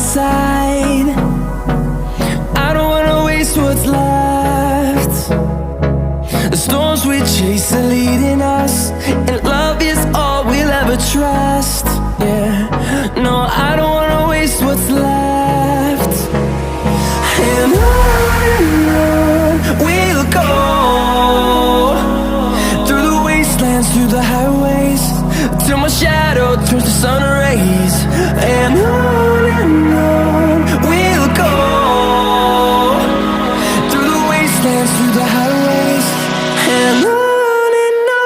side. I don't wanna waste what's left. The storms we chase are leading us, and love is all we'll ever trust. Yeah, no, I don't wanna waste what's left. And on we'll go, through the wastelands, through the highways, till my shadow turns to sun rays. And on we'll go, through the wastelands, through the highways, and on we'll go.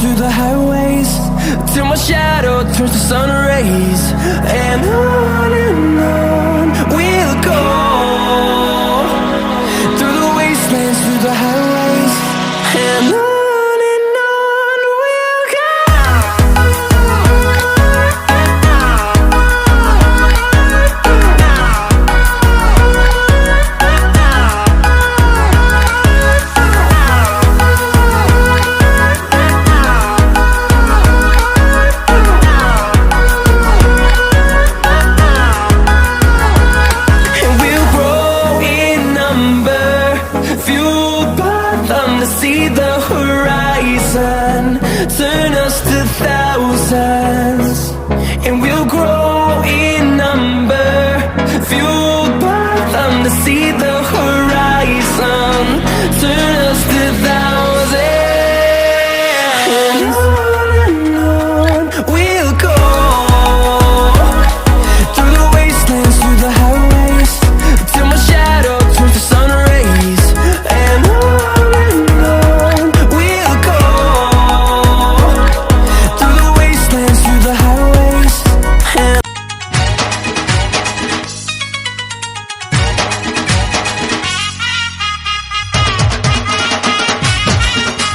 Through the highways, till my shadow turns to sun rays. And on we'll go, through the wastelands, through the highways, and on we'll go. To see the horizon turn us to thousands, and we'll grow in number, fueled by them to see the